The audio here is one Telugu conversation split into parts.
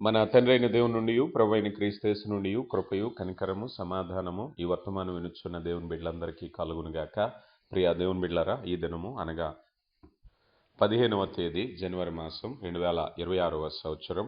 మన తండ్రైన దేవుని నుండి ప్రభువైన క్రీస్తు నుండి కృపయు కనికరము సమాధానము ఈ వర్తమానం వినుచున్న దేవుని బిడ్డలందరికీ కలుగునుగాక. ప్రియ దేవుని బిడ్డలారా, ఈ దినము అనగా 15వ తేదీ జనవరి మాసం 2026వ సంవత్సరం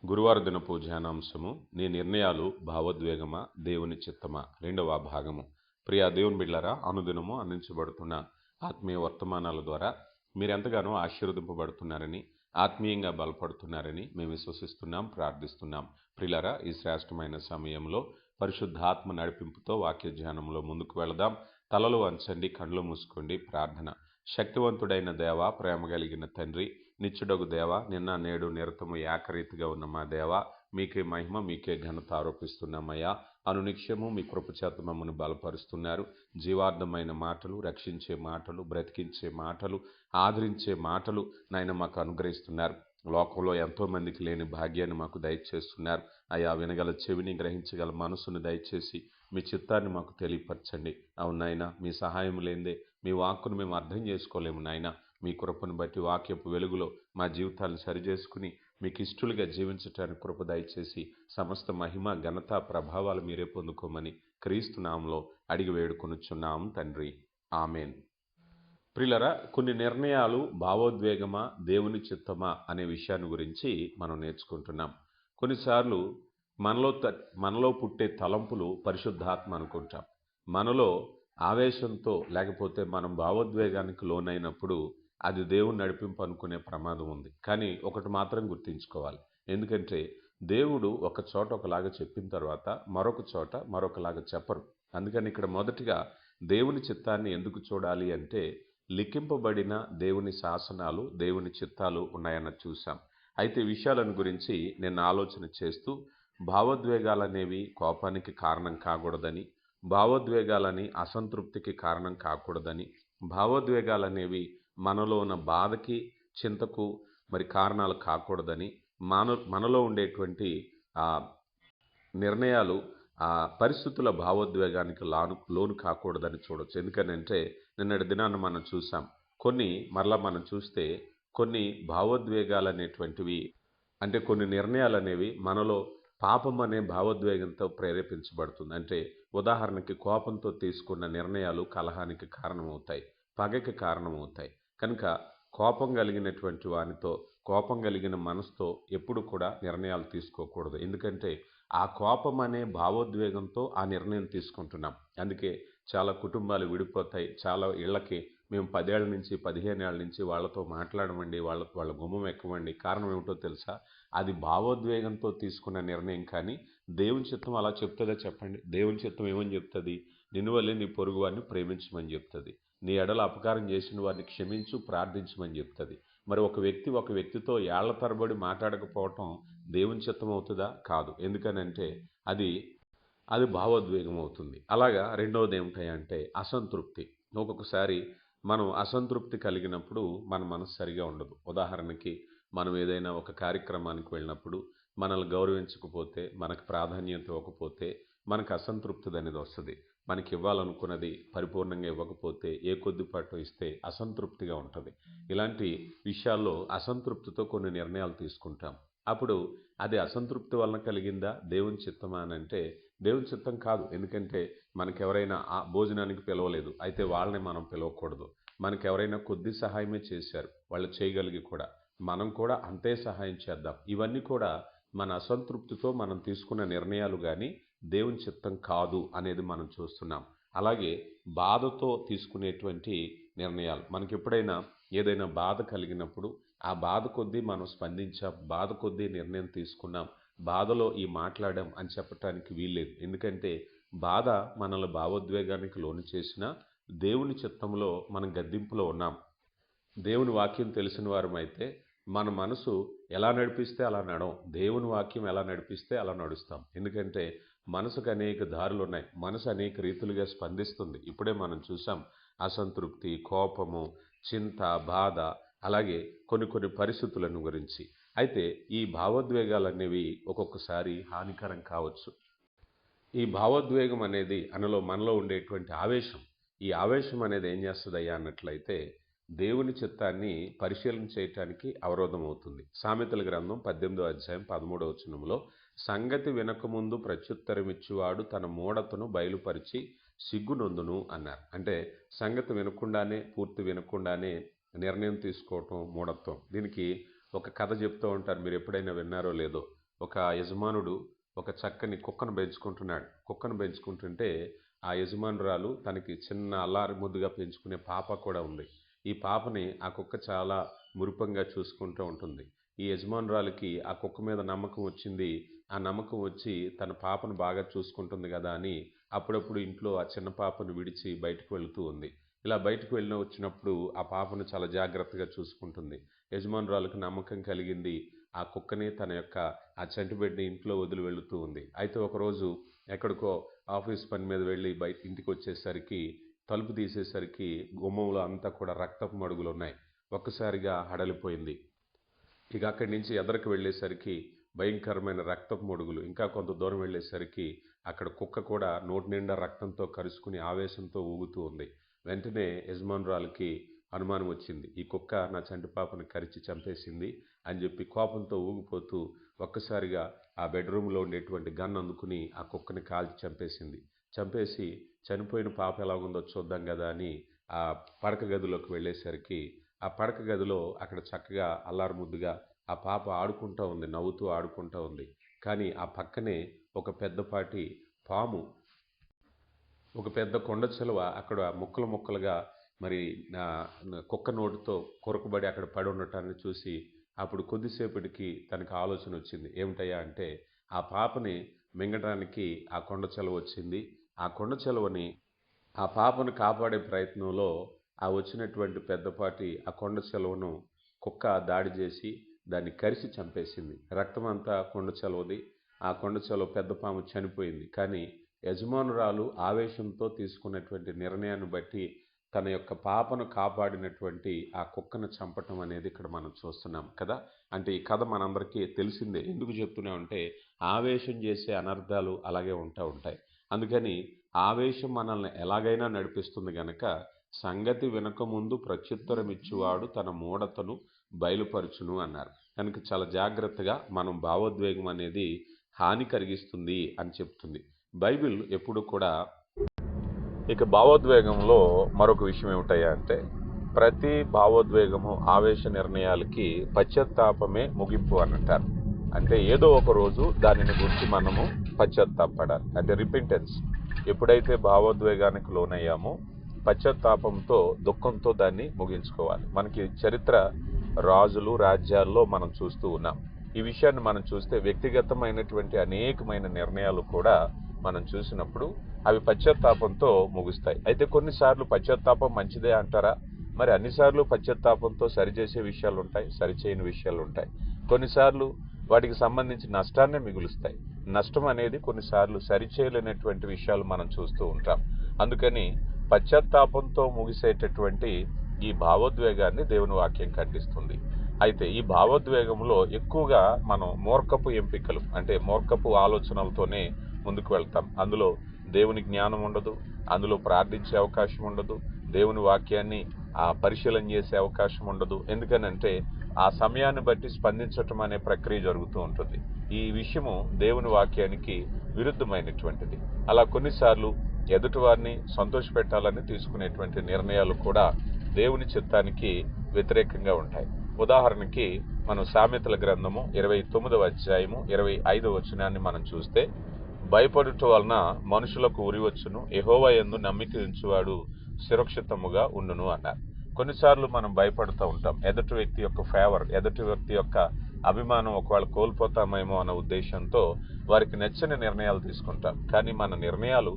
గురువార దినపు ధ్యానాంశము నీ నిర్ణయాలు భావోద్వేగమా దేవుని చిత్తమా, 2వ భాగము. ప్రియ దేవుని బిడ్డలారా, అనుదినము అందించబడుతున్న ఆత్మీయ వర్తమానాల ద్వారా మీరెంతగానో ఆశీర్వదింపబడుతున్నారని, ఆత్మీయంగా బలపడుతున్నారని మేము విశ్వసిస్తున్నాం, ప్రార్థిస్తున్నాం. ప్రియులారా, ఈ శ్రేష్టమైన సమయంలో పరిశుద్ధాత్మ నడిపింపుతో వాక్య ధ్యానంలో ముందుకు వెళదాం. తలలు వంచండి, కళ్ళు మూసుకోండి. ప్రార్థన. శక్తివంతుడైన దేవ, ప్రేమ కలిగిన తండ్రి, నిత్యుడగు దేవ, నిన్న నేడు నిరతము ఏకరీతిగా ఉన్న మా దేవ, మీకే మహిమ, మీకే ఘనత ఆరోపిస్తున్నామయ్యా. అనునిత్యము మీ కృపచేత మమ్మల్ని బలపరుస్తున్నారు. జీవార్థమైన మాటలు, రక్షించే మాటలు, బ్రతికించే మాటలు, ఆదరించే మాటలు నాయన మాకు అనుగ్రహిస్తున్నారు. లోకంలో ఎంతోమందికి లేని భాగ్యాన్ని మాకు దయచేస్తున్నారు అయ్యా. వినగల చెవిని, గ్రహించగల మనసును దయచేసి మీ చిత్తాన్ని మాకు తెలియపరచండి. అవును నాయన, మీ సహాయం లేనిదే మీ వాక్కును మేము అర్థం చేసుకోలేము నాయన. మీ కృపను బట్టి వాక్యపు వెలుగులో మా జీవితాలను సరిచేసుకుని మీకు ఇష్టలుగా జీవించటానికి కృప దయచేసి సమస్త మహిమ, ఘనత, ప్రభావాలు మీరే పొందుకోమని క్రీస్తు నామములో అడిగి వేడుకొనుచున్నాం తండ్రి, ఆమెన్. ప్రియులరా, కొన్ని నిర్ణయాలు భావోద్వేగమా దేవుని చిత్తమా అనే విషయాన్ని గురించి మనం నేర్చుకుంటున్నాం. కొన్నిసార్లు మనలో పుట్టే తలంపులు పరిశుద్ధాత్మ అనుకుంటాం. మనలో ఆవేశంతో లేకపోతే మనం భావోద్వేగానికి లోనైనప్పుడు అది దేవుని నడిపింపు అనుకునే ప్రమాదం ఉంది. కానీ ఒకటి మాత్రం గుర్తుంచుకోవాలి. ఎందుకంటే దేవుడు ఒక చోట ఒకలాగా చెప్పిన తర్వాత మరొక చోట మరొకలాగా చెప్పరు. అందుకని ఇక్కడ మొదటిగా దేవుని చిత్తాన్ని ఎందుకు చూడాలి అంటే, లిఖింపబడిన దేవుని శాసనాలు, దేవుని చిత్తాలు ఉన్నాయన్న చూసాం. అయితే విషయాలను గురించి నేను ఆలోచన చేస్తూ భావోద్వేగాలనేవి కోపానికి కారణం కాకూడదని, భావోద్వేగాలని అసంతృప్తికి కారణం కాకూడదని, భావోద్వేగాలనేవి మనలో ఉన్న బాధకి, చింతకు మరి కారణాలు కాకూడదని, మనలో ఉండేటువంటి నిర్ణయాలు పరిస్థితుల భావోద్వేగానికి లోను కాకూడదని చూడవచ్చు. ఎందుకనంటే నిన్నటి దినాన్ని మనం చూసాం. మనం చూస్తే కొన్ని భావోద్వేగాలు అనేటువంటివి, అంటే కొన్ని నిర్ణయాలు అనేవి మనలో పాపం అనే భావోద్వేగంతో ప్రేరేపించబడుతుంది. అంటే ఉదాహరణకి కోపంతో తీసుకున్న నిర్ణయాలు కలహానికి కారణమవుతాయి, పగకి కారణమవుతాయి. కనుక కోపం కలిగినటువంటి వానితో, కోపం కలిగిన మనసుతో ఎప్పుడు కూడా నిర్ణయాలు తీసుకోకూడదు. ఎందుకంటే ఆ కోపం అనే భావోద్వేగంతో ఆ నిర్ణయం తీసుకుంటున్నాం. అందుకే చాలా కుటుంబాలు విడిపోతాయి. చాలా ఇళ్ళకి మేము 10 ఏళ్ల నుంచి 15 ఏళ్ల నుంచి వాళ్ళతో మాట్లాడమండి, వాళ్ళ గుమ్మం ఎక్కమండి. కారణం ఏమిటో తెలుసా? అది భావోద్వేగంతో తీసుకున్న నిర్ణయం. కానీ దేవుని చిత్తం అలా చెప్తుందా చెప్పండి? దేవుని చిత్తం ఏమని చెప్తుంది? నిన్ను వల్లే నీ పొరుగు వారిని ప్రేమించమని చెప్తుంది. నీ ఎడల అపకారం చేసిన వారిని క్షమించు, ప్రార్థించమని చెప్తుంది. మరి ఒక వ్యక్తితో ఏళ్ల తరబడి మాట్లాడకపోవటం దేవుని చిత్తం అవుతుందా? కాదు. ఎందుకనంటే అది భావోద్వేగం అవుతుంది. అలాగా రెండవది ఏమిటంటే అసంతృప్తి. ఒక్కొక్కసారి మనం అసంతృప్తి కలిగినప్పుడు మన మనసు సరిగా ఉండదు. ఉదాహరణకి మనం ఏదైనా ఒక కార్యక్రమానికి వెళ్ళినప్పుడు మనల్ని గౌరవించకపోతే, మనకు ప్రాధాన్యత ఇవ్వకపోతే మనకు అసంతృప్తి అనేది వస్తుంది. మనకి ఇవ్వాలనుకున్నది పరిపూర్ణంగా ఇవ్వకపోతే, ఏ కొద్దిపాటు ఇస్తే అసంతృప్తిగా ఉంటుంది. ఇలాంటి విషయాల్లో అసంతృప్తితో కొన్ని నిర్ణయాలు తీసుకుంటాం. అప్పుడు అది అసంతృప్తి వలన కలిగిందా, దేవుని చిత్తమా అని అంటే దేవుని చిత్తం కాదు. ఎందుకంటే మనకెవరైనా భోజనానికి పిలవలేదు, అయితే వాళ్ళని మనం పిలవకూడదు. మనకెవరైనా కొద్ది సహాయమే చేశారు, వాళ్ళు చేయగలిగి కూడా మనం కూడా అంతే సహాయం చేద్దాం. ఇవన్నీ కూడా మన అసంతృప్తితో మనం తీసుకున్న నిర్ణయాలు కానీ దేవుని చిత్తం కాదు అనేది మనం చూస్తున్నాం. అలాగే బాధతో తీసుకునేటువంటి నిర్ణయాలు, మనకి ఎప్పుడైనా ఏదైనా బాధ కలిగినప్పుడు ఆ బాధ కొద్దీ మనం స్పందించాం, బాధ కొద్దీ నిర్ణయం తీసుకున్నాం, బాధలో ఈ మాట్లాడాం అని చెప్పటానికి వీల్లేదు. ఎందుకంటే బాధ మనల్ని భావోద్వేగానికి లోను చేసిన దేవుని చిత్తంలో మనం గద్దింపులో ఉన్నాం. దేవుని వాక్యం తెలిసిన వారమైతే మన మనసు ఎలా నడిపిస్తే అలా నడవం, దేవుని వాక్యం ఎలా నడిపిస్తే అలా నడుస్తాం. ఎందుకంటే మనసుకు అనేక దారులు ఉన్నాయి, మనసు అనేక రీతులుగా స్పందిస్తుంది. ఇప్పుడే మనం చూసాం అసంతృప్తి, కోపము, చింత, బాధ, అలాగే కొన్ని పరిస్థితులను గురించి. అయితే ఈ భావోద్వేగాలు అనేవి ఒక్కొక్కసారి హానికరం కావచ్చు. ఈ భావోద్వేగం అనేది మనలో ఉండేటువంటి ఆవేశం, ఈ ఆవేశం అనేది ఏం చేస్తుందయ్యా అన్నట్లయితే దేవుని చిత్తాన్ని పరిశీలన చేయటానికి అవరోధం అవుతుంది. సామెతల గ్రంథం 18వ అధ్యాయం 13వ వచనంలో సంగతి వినకముందు ప్రత్యుత్తరమిచ్చువాడు తన మూఢతను బయలుపరిచి సిగ్గునొందును అన్నారు. అంటే సంగతి వినకుండానే, పూర్తి వినకుండానే నిర్ణయం తీసుకోవటం మూఢత్వం. దీనికి ఒక కథ చెప్తూ ఉంటారు, మీరు ఎప్పుడైనా విన్నారో లేదో. ఒక యజమానుడు ఒక చక్కని కుక్కను పెంచుకుంటున్నాడు. కుక్కను పెంచుకుంటుంటే ఆ యజమానురాలు తనకి చిన్న అల్లారి ముద్దుగా పెంచుకునే పాప కూడా ఉంది. ఈ పాపని ఆ కుక్క చాలా మురిపంగా చూసుకుంటూ ఉంటుంది. ఈ యజమానురాలికి ఆ కుక్క మీద నమ్మకం వచ్చింది. ఆ నమ్మకం వచ్చి తన పాపను బాగా చూసుకుంటుంది కదా అని అప్పుడప్పుడు ఇంట్లో ఆ చిన్న పాపను విడిచి బయటకు వెళుతూ ఉంది. ఇలా బయటకు వచ్చినప్పుడు ఆ పాపను చాలా జాగ్రత్తగా చూసుకుంటుంది. యజమానురాలకు నమ్మకం కలిగింది. ఆ కుక్కని తన యొక్క ఆ చంటి బిడ్డని ఇంట్లో వదిలి వెళుతూ ఉంది. అయితే ఒకరోజు ఎక్కడికో ఆఫీస్ పని మీద వెళ్ళి బయట ఇంటికి వచ్చేసరికి తలుపు తీసేసరికి గుమ్మంలో అంతా కూడా రక్తపు మడుగులు ఉన్నాయి. ఒక్కసారిగా హడలిపోయింది. ఇక అక్కడి నుంచి ఎదరికి వెళ్ళేసరికి భయంకరమైన రక్తపు మడుగులు. ఇంకా కొంత దూరం వెళ్ళేసరికి అక్కడ కుక్క కూడా నోటి నిండా రక్తంతో కరుచుకుని ఆవేశంతో ఊగుతూ ఉంది. వెంటనే యజమానురాలకి అనుమానం వచ్చింది, ఈ కుక్క నా చంటి పాపను కరిచి చంపేసింది అని చెప్పి కోపంతో ఊగిపోతూ ఒక్కసారిగా ఆ బెడ్రూమ్లో ఉండేటువంటి గన్ అందుకుని ఆ కుక్కని కాల్చి చంపేసింది. చంపేసి చనిపోయిన పాప ఎలాగుందో చూద్దాం కదా అని ఆ పడక గదిలోకి వెళ్ళేసరికి ఆ పడక గదిలో అక్కడ చక్కగా అల్లారు ముద్దుగా ఆ పాప ఆడుకుంటూ ఉంది, నవ్వుతూ ఆడుకుంటూ ఉంది. కానీ ఆ పక్కనే ఒక పెద్దపాటి పాము, ఒక పెద్ద కొండ చిలువ అక్కడ ముక్కలు ముక్కలుగా మరి కుక్క నోటితో కొరకబడి అక్కడ పడి ఉండటాన్ని చూసి అప్పుడు కొద్దిసేపటికి తనకు ఆలోచన వచ్చింది. ఏమిటయ్యా అంటే ఆ పాపని మింగడానికి ఆ కొండ చిలువ వచ్చింది. ఆ కొండ చిలువని ఆ పాపను కాపాడే ప్రయత్నంలో ఆ వచ్చినటువంటి పెద్దపాటి ఆ కొండ చిలువను కుక్క దాడి చేసి దాన్ని కరిసి చంపేసింది. రక్తం అంతా కొండ చిలువది. ఆ కొండ చిలువ పెద్ద పాము చనిపోయింది. కానీ యజమానురాలు ఆవేశంతో తీసుకున్నటువంటి నిర్ణయాన్ని బట్టి తన యొక్క పాపను కాపాడినటువంటి ఆ కుక్కను చంపటం అనేది ఇక్కడ మనం చూస్తున్నాం కదా. అంటే ఈ కథ మనందరికీ తెలిసిందే. ఎందుకు చెప్తున్నామంటే ఆవేశం చేసే అనర్థాలు అలాగే ఉంటాయి. అందుకని ఆవేశం మనల్ని ఎలాగైనా నడిపిస్తుంది గనక సంగతి వినకముందు ప్రత్యుత్తరం ఇచ్చువాడు తన మూఢతను బయలుపరచును అన్నారు. కనుక చాలా జాగ్రత్తగా మనం భావోద్వేగం అనేది హాని కలిగిస్తుంది అని చెప్తుంది బైబిల్ ఎప్పుడు కూడా. ఇక భావోద్వేగంలో మరొక విషయం ఏమిటయ్యా అంటే ప్రతి భావోద్వేగము ఆవేశ నిర్ణయాలకి పశ్చాత్తాపమే ముగింపు అని అంటారు. అంటే ఏదో ఒక రోజు దానిని గురించి మనము పశ్చాత్తాపడాలి. అంటే రిపెంటెన్స్. ఎప్పుడైతే భావోద్వేగానికి లోనయ్యామో పశ్చాత్తాపంతో దుఃఖంతో దాన్ని ముగించుకోవాలి. మనకి చరిత్ర రాజులు రాజ్యాల్లో మనం చూస్తూ ఉన్నాం. ఈ విషయాన్ని మనం చూస్తే వ్యక్తిగతమైనటువంటి అనేకమైన నిర్ణయాలు కూడా మనం చూసినప్పుడు అవి పశ్చాత్తాపంతో ముగుస్తాయి. అయితే కొన్నిసార్లు పశ్చాత్తాపం మంచిదే అంటారా? మరి అన్నిసార్లు పశ్చాత్తాపంతో సరిచేసే విషయాలు ఉంటాయి, సరిచేయని విషయాలు ఉంటాయి. కొన్నిసార్లు వాటికి సంబంధించి నష్టాన్నే మిగులుస్తాయి. నష్టం అనేది కొన్నిసార్లు సరిచేయలేనటువంటి విషయాలు మనం చూస్తూ ఉంటాం. అందుకని పశ్చాత్తాపంతో ముగిసేటటువంటి ఈ భావోద్వేగాన్ని దేవుని వాక్యం ఖండిస్తుంది. అయితే ఈ భావోద్వేగంలో ఎక్కువగా మనం మూర్ఖపు ఎంపికలు, అంటే మూర్ఖపు ఆలోచనలతోనే ముందుకు వెళ్తాం. అందులో దేవుని జ్ఞానం ఉండదు, అందులో ప్రార్థించే అవకాశం ఉండదు, దేవుని వాక్యాన్ని పరిశీలన చేసే అవకాశం ఉండదు. ఎందుకనంటే ఆ సమయాన్ని బట్టి స్పందించటం అనే ప్రక్రియ జరుగుతూ ఉంటుంది. ఈ విషయము దేవుని వాక్యానికి విరుద్ధమైనటువంటిది. అలా కొన్నిసార్లు ఎదుటివారిని సంతోషపెట్టాలని తీసుకునేటువంటి నిర్ణయాలు కూడా దేవుని చిత్తానికి వ్యతిరేకంగా ఉంటాయి. ఉదాహరణకి మనం సామెతల గ్రంథము 29వ అధ్యాయము 25వ వచనాన్ని మనం చూస్తే భయపడుట వలన మనుషులకు ఉరివచ్చును, యెహోవా యందు నమ్మిక ఉంచువాడు సురక్షితముగా ఉండును అన్నారు. కొన్నిసార్లు మనం భయపడుతూ ఉంటాం. ఎదుటి వ్యక్తి యొక్క ఫేవర్, ఎదుటి వ్యక్తి యొక్క అభిమానం ఒకవేళ కోల్పోతామేమో అన్న ఉద్దేశంతో వారికి నచ్చని నిర్ణయాలు తీసుకుంటాం. కానీ మన నిర్ణయాలు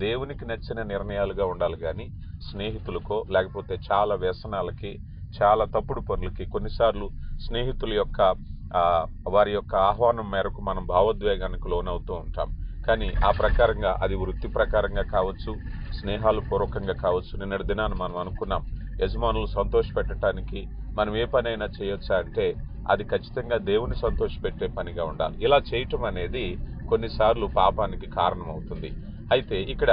దేవునికి నచ్చిన నిర్ణయాలుగా ఉండాలి. కానీ స్నేహితులకో లేకపోతే చాలా వ్యసనాలకి, చాలా తప్పుడు పనులకి, కొన్నిసార్లు స్నేహితుల యొక్క వారి యొక్క ఆహ్వానం మేరకు మనం భావోద్వేగానికి లోనవుతూ ఉంటాం. కానీ ఆ ప్రకారంగా అది వృత్తి ప్రకారంగా కావచ్చు, స్నేహాలు పూర్వకంగా కావచ్చు. నిన్నటి దినాన్ని మనం అనుకున్నాం, యజమానులు సంతోషపెట్టడానికి మనం ఏ పనైనా చేయొచ్చా అంటే అది ఖచ్చితంగా దేవుని సంతోషపెట్టే పనిగా ఉండాలి. ఇలా చేయటం అనేది కొన్నిసార్లు పాపానికి కారణమవుతుంది. అయితే ఇక్కడ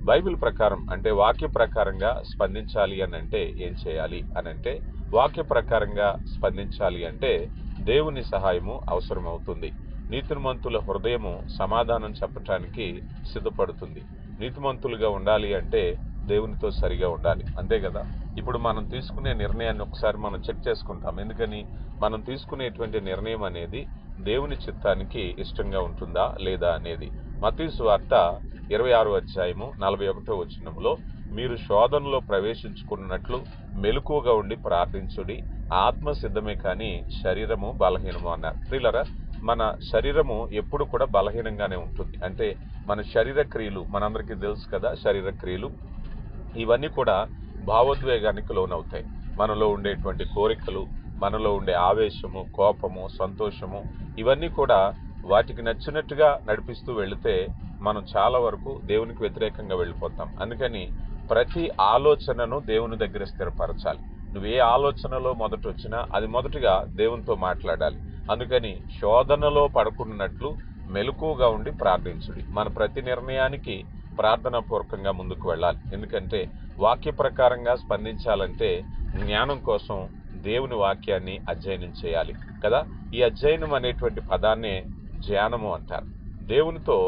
బైబిల్ ప్రకారం అంటే వాక్య ప్రకారంగా స్పందించాలి అని అంటే ఏం చేయాలి అని అంటే, వాక్య ప్రకారంగా స్పందించాలి అంటే దేవుని సహాయము అవసరమవుతుంది. నీతిమంతుల హృదయము సమాధానం చెప్పటానికి సిద్ధపడుతుంది. నీతిమంతులుగా ఉండాలి అంటే దేవునితో సరిగా ఉండాలి, అంతే కదా. ఇప్పుడు మనం తీసుకునే నిర్ణయాన్ని ఒకసారి మనం చెక్ చేసుకుంటాం. ఎందుకని? మనం తీసుకునేటువంటి నిర్ణయం అనేది దేవుని చిత్తానికి ఇష్టంగా ఉంటుందా లేదా అనేది. మత్తయి సువార్త 26వ అధ్యాయము 41వ వచనంలో, మీరు శోధనలో ప్రవేశించుకున్నట్లు మెలకువగా ఉండి ప్రార్థించుడి, ఆత్మ సిద్ధమే కానీ శరీరము బలహీనము అన్నారు. ప్రియులారా, మన శరీరము ఎప్పుడు కూడా బలహీనంగానే ఉంటుంది. అంటే మన శరీర క్రియలు, మనందరికీ తెలుసు కదా, శరీర క్రియలు ఇవన్నీ కూడా భావోద్వేగానికి లోనవుతాయి. మనలో ఉండేటువంటి కోరికలు, మనలో ఉండే ఆవేశము, కోపము, సంతోషము, ఇవన్నీ కూడా వాటికి నచ్చినట్టుగా నడిపిస్తూ వెళితే మనం చాలా వరకు దేవునికి వ్యతిరేకంగా వెళ్ళిపోతాం. అందుకని ప్రతి ఆలోచనను దేవుని దగ్గర స్థిరపరచాలి. నువ్వు ఏ ఆలోచనలో మొదట వచ్చినా అది మొదటిగా దేవునితో మాట్లాడాలి. అందుకని శోధనలో పడకున్నట్లు మెలకువగా ఉండి ప్రార్థించుడి. మన ప్రతి నిర్ణయానికి ప్రార్థనాపూర్వకంగా ముందుకు వెళ్ళాలి. ఎందుకంటే వాక్య ప్రకారంగా స్పందించాలంటే జ్ఞానం కోసం దేవుని వాక్యాన్ని అధ్యయనం చేయాలి కదా. ఈ అధ్యయనం అనేటువంటి పదాన్నే ధ్యానము అంటారు. దేవునితో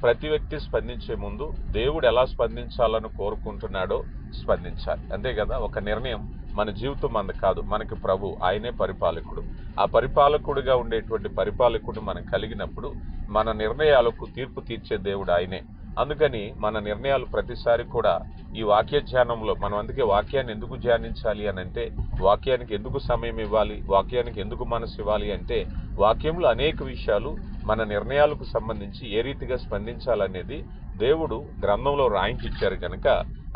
ప్రతి వ్యక్తి స్పందించే ముందు దేవుడు ఎలా స్పందించాలని కోరుకుంటున్నాడో స్పందించాలి, అంతే కదా. ఒక నిర్ణయం మన జీవితం మంది కాదు, మనకి ప్రభు, ఆయనే పరిపాలకుడు. ఆ పరిపాలకుడిగా ఉండేటువంటి పరిపాలకుడు మనం కలిగినప్పుడు మన నిర్ణయాలకు తీర్పు తీర్చే దేవుడు ఆయనే. అందుకని మన నిర్ణయాలు ప్రతిసారి కూడా ఈ వాక్య ధ్యానంలో మనం, అందుకే వాక్యాన్ని ఎందుకు ధ్యానించాలి అని అంటే, వాక్యానికి ఎందుకు సమయం ఇవ్వాలి, వాక్యానికి ఎందుకు మనసు ఇవ్వాలి అంటే, వాక్యంలో అనేక విషయాలు మన నిర్ణయాలకు సంబంధించి ఏ రీతిగా స్పందించాలనేది దేవుడు గ్రంథంలో రాయించిచ్చారు కనుక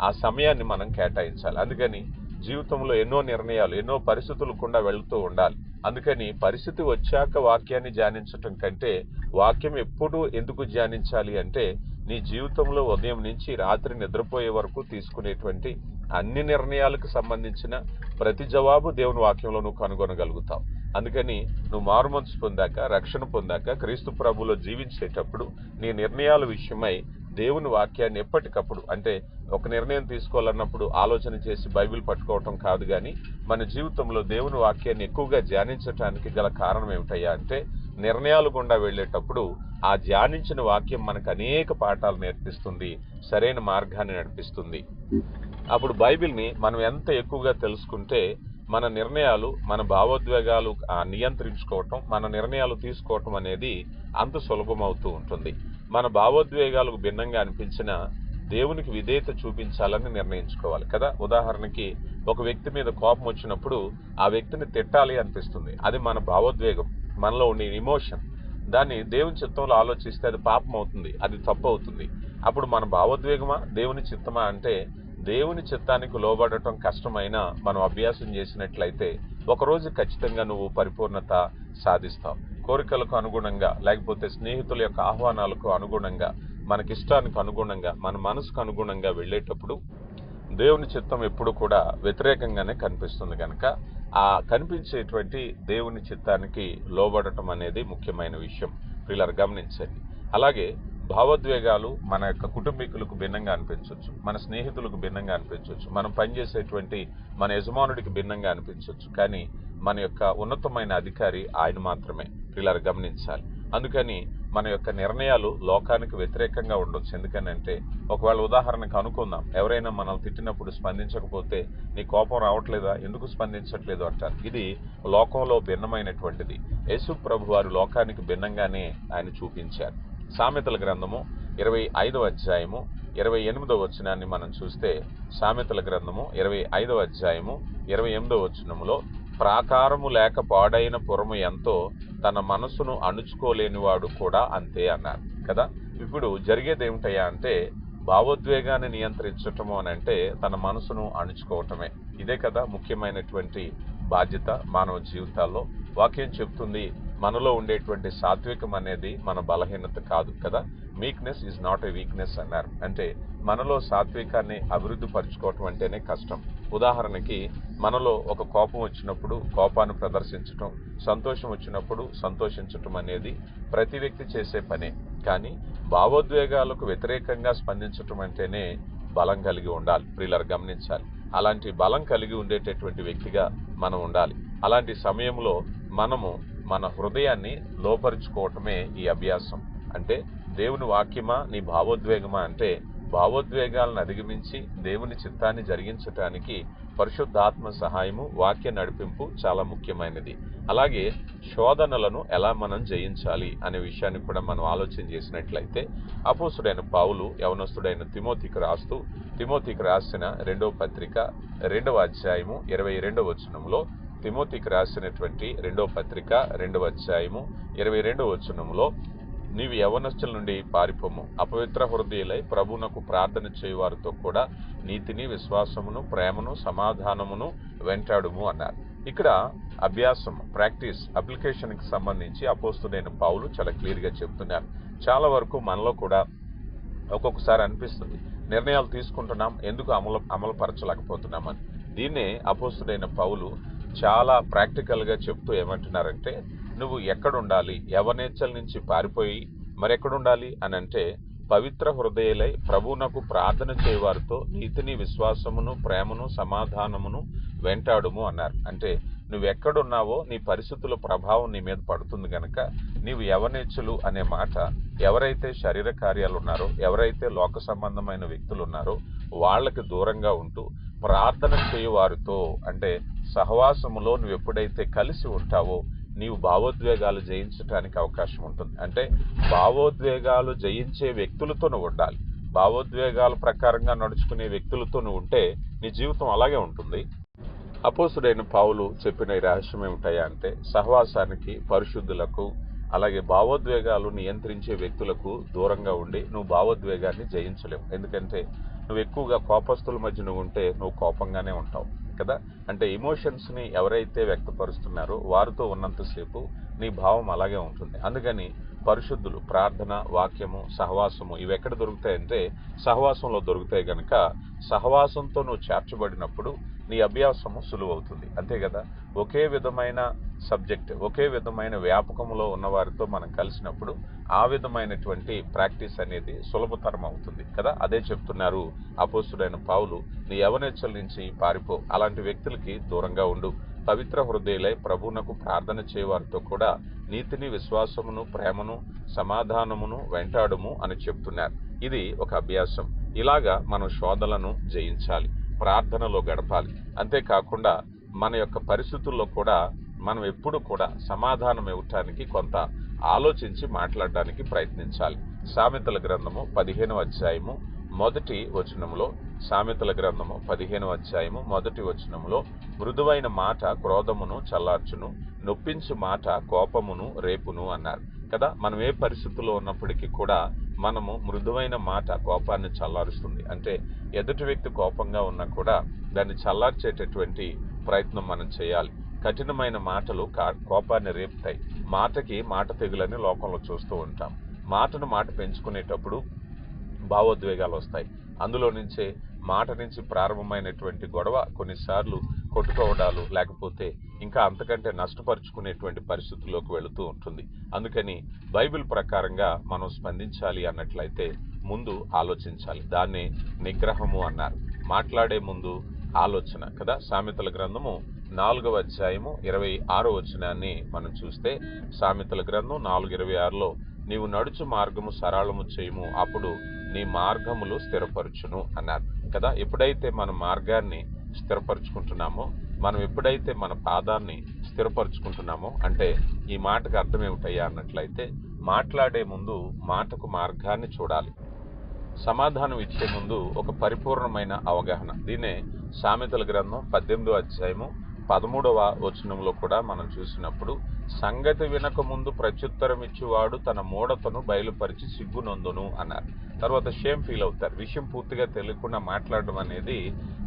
ఆ సమయాన్ని మనం కేటాయించాలి. అందుకని జీవితంలో ఎన్నో నిర్ణయాలు, ఎన్నో పరిస్థితులు కూడా వెళుతూ ఉండాలి. అందుకని పరిస్థితి వచ్చాక వాక్యాన్ని ధ్యానించటం కంటే వాక్యం ఎప్పుడు ఎందుకు ధ్యానించాలి అంటే, నీ జీవితంలో ఉదయం నుంచి రాత్రి నిద్రపోయే వరకు తీసుకునేటువంటి అన్ని నిర్ణయాలకు సంబంధించిన ప్రతి జవాబు దేవుని వాక్యంలో నువ్వు కనుగొనగలుగుతావు. అందుకని నువ్వు మారుమనసు పొందాక, రక్షణ పొందాక, క్రీస్తు ప్రభువులో జీవించేటప్పుడు నీ నిర్ణయాల విషయమై దేవుని వాక్యాన్ని ఎప్పటికప్పుడు, అంటే ఒక నిర్ణయం తీసుకోవాలన్నప్పుడు ఆలోచన చేసి బైబిల్ పట్టుకోవటం కాదు, కానీ మన జీవితంలో దేవుని వాక్యాన్ని ఎక్కువగా ధ్యానించటానికి గల కారణం ఏమిటయ్యా అంటే, నిర్ణయాలు గుండా వెళ్ళేటప్పుడు ఆ ధ్యానించిన వాక్యం మనకు అనేక పాఠాలు నేర్పిస్తుంది, సరైన మార్గాన్ని నడిపిస్తుంది. అప్పుడు బైబిల్ని మనం ఎంత ఎక్కువగా తెలుసుకుంటే మన నిర్ణయాలు, మన భావోద్వేగాలు నియంత్రించుకోవటం, మన నిర్ణయాలు తీసుకోవటం అనేది అంత సులభమవుతూ ఉంటుంది. మన భావోద్వేగాలకు భిన్నంగా అనిపించిన దేవునికి విధేయత చూపించాలని నిర్ణయించుకోవాలి కదా. ఉదాహరణకి ఒక వ్యక్తి మీద కోపం వచ్చినప్పుడు ఆ వ్యక్తిని తిట్టాలి అనిపిస్తుంది. అది మన భావోద్వేగం, మనలో ఉండే ఇమోషన్. దాన్ని దేవుని చిత్తంలో ఆలోచిస్తే అది పాపం అవుతుంది, అది తప్పు అవుతుంది. అప్పుడు మన భావోద్వేగమా దేవుని చిత్తమా అంటే, దేవుని చిత్తానికి లోబడటం కష్టమైనా మనం అభ్యాసం చేసినట్లయితే ఒకరోజు ఖచ్చితంగా నువ్వు పరిపూర్ణత సాధిస్తావు. కోరికలకు అనుగుణంగా, లేకపోతే స్నేహితుల యొక్క ఆహ్వానాలకు అనుగుణంగా, మనకిష్టానికి అనుగుణంగా, మన మనసుకు అనుగుణంగా వెళ్ళేటప్పుడు దేవుని చిత్తం ఎప్పుడు కూడా వ్యతిరేకంగానే కనిపిస్తుంది కనుక ఆ కనిపించేటువంటి దేవుని చిత్తానికి లోబడటం అనేది ముఖ్యమైన విషయం. పిల్లలు గమనించండి. అలాగే భావోద్వేగాలు మన యొక్క కుటుంబీకులకు భిన్నంగా అనిపించవచ్చు, మన స్నేహితులకు భిన్నంగా అనిపించవచ్చు, మనం పనిచేసేటువంటి మన యజమానుడికి భిన్నంగా అనిపించవచ్చు, కానీ మన యొక్క ఉన్నతమైన అధికారి ఆయన మాత్రమే. పిల్లలు గమనించాలి. అందుకని మన యొక్క నిర్ణయాలు లోకానికి వ్యతిరేకంగా ఉండొచ్చు. ఎందుకనంటే, ఒకవేళ ఉదాహరణకు అనుకుందాం, ఎవరైనా మనల్ని తిట్టినప్పుడు స్పందించకపోతే నీ కోపం రావట్లేదా, ఎందుకు స్పందించట్లేదు అంటారు. ఇది లోకంలో భిన్నమైనటువంటిది. యేసు ప్రభు వారు లోకానికి భిన్నంగానే ఆయన చూపించారు. సామెతల గ్రంథము 25వ అధ్యాయము 28వ వచనాన్ని మనం చూస్తే, సామెతల గ్రంథము 25వ అధ్యాయము 28వ వచనములో, ప్రాకారము లేక పాడైన పురము ఎంతో తన మనసును అణుచుకోలేనివాడు కూడా అంతే అన్నారు కదా. ఇప్పుడు జరిగేది ఏమిటయ్యా అంటే, భావోద్వేగాన్ని నియంత్రించటము అని అంటే తన మనసును అణుచుకోవటమే. ఇదే కదా ముఖ్యమైనటువంటి బాధ్యత మానవ జీవితాల్లో. వాక్యం చెప్తుంది, మనలో ఉండేటువంటి సాత్వికం అనేది మన బలహీనత కాదు కదా. Meekness is not a weakness అన్నారు. అంటే మనలో సాత్వికాన్ని అభివృద్ధి పరచుకోవటం అంటేనే కష్టం. ఉదాహరణకి మనలో ఒక కోపం వచ్చినప్పుడు కోపాన్ని ప్రదర్శించటం, సంతోషం వచ్చినప్పుడు సంతోషించటం అనేది ప్రతి వ్యక్తి చేసే పనే. కానీ భావోద్వేగాలకు వ్యతిరేకంగా స్పందించటం అంటేనే బలం కలిగి ఉండాలి. ప్రియులారా గమనించాలి. అలాంటి బలం కలిగి ఉండేటటువంటి వ్యక్తిగా మనం ఉండాలి. అలాంటి సమయంలో మనము మన హృదయాన్ని లోపరుచుకోవటమే ఈ అభ్యాసం. అంటే దేవుని వాక్యమా నీ భావోద్వేగమా అంటే భావోద్వేగాలను అధిగమించి దేవుని చిత్తాన్ని జరిగించటానికి పరిశుద్ధాత్మ సహాయము, వాక్య నడిపింపు చాలా ముఖ్యమైనది. అలాగే శోధనలను ఎలా మనం జయించాలి అనే విషయాన్ని కూడా మనం ఆలోచన చేసినట్లయితే అపోస్తుడైన పౌలు యవనస్తుడైన తిమోతికి రాస్తూ, తిమోతికి రాసిన 2వ పత్రిక 2వ అధ్యాయము 22వ వచనంలో, తిమోతికి రాసినటువంటి 2వ పత్రిక 2వ అధ్యాయము 22వ వచనంలో, నీవు యవనస్తుల నుండి పారిపోము, అపవిత్ర హృదయులై ప్రభువునకు ప్రార్థన చేయువారితో కూడా నీతిని, విశ్వాసమును, ప్రేమను, సమాధానమును వెంటాడుము అన్నారు. ఇక్కడ అభ్యాసం, ప్రాక్టీస్, అప్లికేషన్కి సంబంధించి అపోస్తుడైన పౌలు చాలా క్లియర్గా చెప్తున్నారు. చాలా వరకు మనలో కూడా ఒక్కొక్కసారి అనిపిస్తుంది, నిర్ణయాలు తీసుకుంటున్నాం, ఎందుకు అమలుపరచలేకపోతున్నామని. దీన్నే అపోస్తుడైన పౌలు చాలా ప్రాక్టికల్గా చెప్తూ ఏమంటున్నారంటే, నువ్వు ఎక్కడుండాలి, యవనేచ్ఛల నుంచి పారిపోయి మరెక్కడుండాలి అని అంటే పవిత్ర హృదయులై ప్రభువునకు ప్రార్థన చేయవారితో నీతిని, విశ్వాసమును, ప్రేమను, సమాధానమును వెంటాడుము అన్నారు. అంటే నువ్వెక్కడున్నావో నీ పరిస్థితుల ప్రభావం నీ మీద పడుతుంది కనుక నీవు యవనేచ్ఛలు అనే మాట, ఎవరైతే శరీర కార్యాలు ఉన్నారో, ఎవరైతే లోక సంబంధమైన వ్యక్తులు ఉన్నారో వాళ్ళకి దూరంగా ఉంటూ ప్రార్థన చేయవారితో, అంటే సహవాసములో నువ్వు ఎప్పుడైతే కలిసి ఉంటావో నీవు భావోద్వేగాలు జయించడానికి అవకాశం ఉంటుంది. అంటే భావోద్వేగాలు జయించే వ్యక్తులతో నువ్వు ఉండాలి. భావోద్వేగాల ప్రకారంగా నడుచుకునే వ్యక్తులతో నువ్వు ఉంటే నీ జీవితం అలాగే ఉంటుంది. అపోస్తుడైన పౌలు చెప్పిన ఈ రహస్యం ఏమిటయా అంటే, సహవాసానికి, పరిశుద్ధులకు, అలాగే భావోద్వేగాలు నియంత్రించే వ్యక్తులకు దూరంగా ఉండి నువ్వు భావోద్వేగాన్ని జయించలేవు. ఎందుకంటే నువ్వు ఎక్కువగా కోపస్తుల మధ్య నువ్వు ఉంటే నువ్వు కోపంగానే ఉంటావు కదా. అంటే ఎమోషన్స్ని ఎవరైతే వ్యక్తపరుస్తున్నారో వారితో ఉన్నంతసేపు నీ భావం అలాగే ఉంటుంది. అందుకని పరిశుద్ధులు, ప్రార్థన, వాక్యము, సహవాసము ఇవి ఎక్కడ దొరుకుతాయంటే సహవాసంలో దొరుకుతాయి కనుక సహవాసంతో నువ్వు చేర్చబడినప్పుడు నీ అభ్యాసము సులువవుతుంది. అంతే కదా. ఒకే విధమైన సబ్జెక్ట్, ఒకే విధమైన వ్యాపకంలో ఉన్నవారితో మనం కలిసినప్పుడు ఆ విధమైనటువంటి ప్రాక్టీస్ అనేది సులభతరం అవుతుంది కదా. అదే చెప్తున్నారు అపోస్తుడైన పౌలు, నీ యవనేచ్ఛల నుంచి పారిపో, అలాంటి వ్యక్తులకి దూరంగా ఉండు, పవిత్ర హృదయులై ప్రభువునకు ప్రార్థన చేయవారితో కూడా నీతిని, విశ్వాసమును, ప్రేమను, సమాధానమును వెంటాడుము అని చెప్తున్నారు. ఇది ఒక అభ్యాసం. ఇలాగా మనం శోధనలను జయించాలి, ప్రార్థనలో గడపాలి. అంతేకాకుండా మన యొక్క పరిస్థితుల్లో కూడా మనం ఎప్పుడు కూడా సమాధానం ఇవ్వటానికి కొంత ఆలోచించి మాట్లాడడానికి ప్రయత్నించాలి. సామెతల గ్రంథము 15వ అధ్యాయము 1వ వచనంలో, సామెతల గ్రంథము 15వ అధ్యాయము 1వ వచనంలో, మృదువైన మాట క్రోధమును చల్లార్చును, నొప్పించు మాట కోపమును రేపును అన్నారు కదా. మనం ఏ పరిస్థితుల్లో ఉన్నప్పటికీ కూడా మనము మృదువైన మాట కోపాన్ని చల్లారుస్తుంది. అంటే ఎదుటి వ్యక్తి కోపంగా ఉన్నా కూడా దాన్ని చల్లార్చేటటువంటి ప్రయత్నం మనం చేయాలి. కఠినమైన మాటలు కోపాన్ని రేపుతాయి. మాటకి మాట తెగులని లోకంలో చూస్తూ ఉంటాం. మాటను మాట పెంచుకునేటప్పుడు భావోద్వేగాలు వస్తాయి. అందులో నుంచే మాట నుంచి ప్రారంభమైనటువంటి గొడవ కొన్నిసార్లు కొట్టుకోవడాలు, లేకపోతే ఇంకా అంతకంటే నష్టపరుచుకునేటువంటి పరిస్థితుల్లోకి వెళుతూ ఉంటుంది. అందుకని బైబిల్ ప్రకారంగా మనం స్పందించాలి అన్నట్లయితే ముందు ఆలోచించాలి. దాన్నే నిగ్రహము అన్నారు. మాట్లాడే ముందు ఆలోచన కదా. సామెతల గ్రంథము 4వ అధ్యాయము 26వ వచనాన్ని మనం చూస్తే, సామెతల గ్రంథం 4:26లో, నీవు నడుచు మార్గము సరళము చేయుము, అప్పుడు నీ మార్గములు స్థిరపరచును అన్నారు కదా. ఎప్పుడైతే మన మార్గాన్ని స్థిరపరచుకుంటున్నామో, మనం ఎప్పుడైతే మన పాదాన్ని స్థిరపరచుకుంటున్నామో, అంటే ఈ మాటకు అర్థం ఏమిటయ్యా అన్నట్లయితే మాట్లాడే ముందు మాటకు మార్గాన్ని చూడాలి. సమాధానం ఇచ్చే ముందు ఒక పరిపూర్ణమైన అవగాహన. దీన్నే సామెతల గ్రంథం 18వ అధ్యాయము 13వ వచనంలో కూడా మనం చూసినప్పుడు, సంగతి వినక ముందు ప్రత్యుత్తరం ఇచ్చేవాడు తన మూఢతను బయలుపరిచి సిగ్గునందును అన్నారు. తర్వాత షేమ్ ఫీల్ అవుతారు. విషయం పూర్తిగా తెలియకుండా మాట్లాడడం అనేది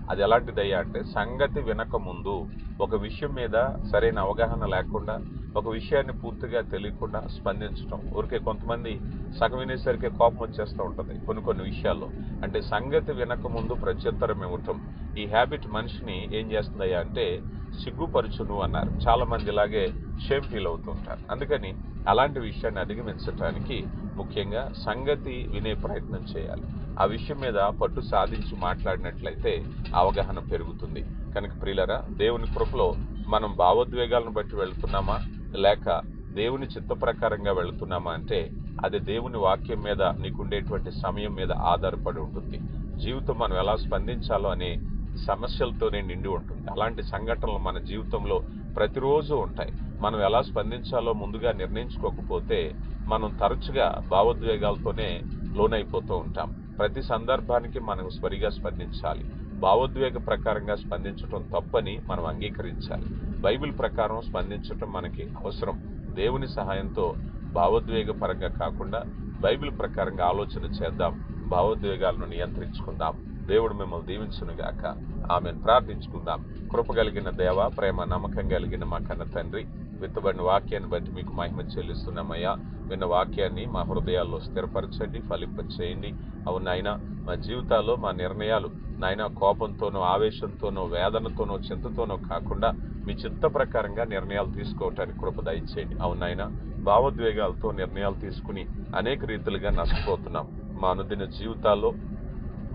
అది ఎలాంటిదయ్యా అంటే సంగతి వినక ముందు ఒక విషయం మీద సరైన అవగాహన లేకుండా ఒక విషయాన్ని పూర్తిగా తెలియకుండా స్పందించడం. ఊరికే కొంతమంది సగం వినేసరికి కోపం వచ్చేస్తూ ఉంటుంది కొన్ని విషయాల్లో. అంటే సంగతి వినక ముందు ప్రత్యుత్తరం ఇవ్వటం, ఈ హ్యాబిట్ మనిషిని ఏం చేస్తుందయ్యా అంటే సిగ్గుపరుచును అన్నారు. చాలా మంది ఇలాగే షేమ్ ఫీల్ అవుతూ ఉంటారు. అందుకని అలాంటి విషయాన్ని అధిగమించడానికి ముఖ్యంగా సంగతి వినే ప్రయత్నం చేయాలి. ఆ విషయం మీద పట్టు సాధించి మాట్లాడినట్లయితే అవగాహన పెరుగుతుంది. కనుక ప్రియులరా, దేవుని కృపలో మనం భావోద్వేగాలను బట్టి వెళ్తున్నామా లేక దేవుని చిత్త ప్రకారంగా వెళుతున్నామా అంటే అది దేవుని వాక్యం మీద నీకుండేటువంటి సమయం మీద ఆధారపడి ఉంటుంది. జీవితం మనం ఎలా స్పందించాలో అనే సమస్యలతోనే నిండి ఉంటుంది. అలాంటి సంఘటనలు మన జీవితంలో ప్రతిరోజు ఉంటాయి. మనం ఎలా స్పందించాలో ముందుగా నిర్ణయించుకోకపోతే మనం తరచుగా భావోద్వేగాలతోనే లోనైపోతూ ఉంటాం. ప్రతి సందర్భానికి మనం సరిగా స్పందించాలి. భావోద్వేగ ప్రకారంగా స్పందించడం తప్పని మనం అంగీకరించాలి. బైబిల్ ప్రకారం స్పందించడం మనకి అవసరం. దేవుని సహాయంతో భావోద్వేగ పరంగా కాకుండా బైబిల్ ప్రకారంగా ఆలోచన చేద్దాం. భావోద్వేగాలను నియంత్రించుకుందాం. దేవుడు మిమ్మల్ని దీవించునుగాక. ఆమెను ప్రార్థించుకుందాం. కృప కలిగిన దేవ, ప్రేమ నమ్మకం కలిగిన మా కన్న తండ్రి, విత్తబడిన వాక్యాన్ని బట్టి మీకు మహిమ చెల్లిస్తున్నామయ్యా. విన్న వాక్యాన్ని మా హృదయాల్లో స్థిరపరచండి, ఫలింపచేయండి. అవును నాయన, మా జీవితాల్లో మా నిర్ణయాలు నాయన కోపంతోనో, ఆవేశంతోనో, వేదనతోనో, చింతతోనో కాకుండా మీ చిత్త ప్రకారంగా నిర్ణయాలు తీసుకోవటానికి కృప దయచేయండి. అవును నాయన, భావోద్వేగాలతో నిర్ణయాలు తీసుకుని అనేక రీతులుగా నష్టపోతున్నాం. మా అనుదిన జీవితాల్లో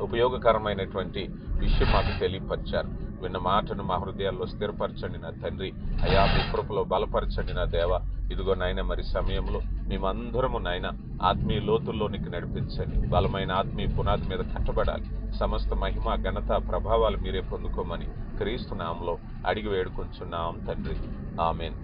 ఉపయోగకరమైనటువంటి విషయం మాకు తెలియపరిచారు. విన్న మాటను మా హృదయాల్లో స్థిరపరచండి నా తండ్రి. అయా మీ కృపలో బలపరచండి నా దేవ. ఇదిగో నాయన, మరి సమయంలో మేమందరము నాయన ఆత్మీయ లోతుల్లోనికి నడిపించండి. బలమైన ఆత్మీయ పునాది మీద కట్టబడాలి. సమస్త మహిమ, ఘనత, ప్రభావాలు మీరే పొందుకోమని క్రీస్తు నామములో అడిగి వేడుకొంచున్నాం తండ్రి. ఆమేన్.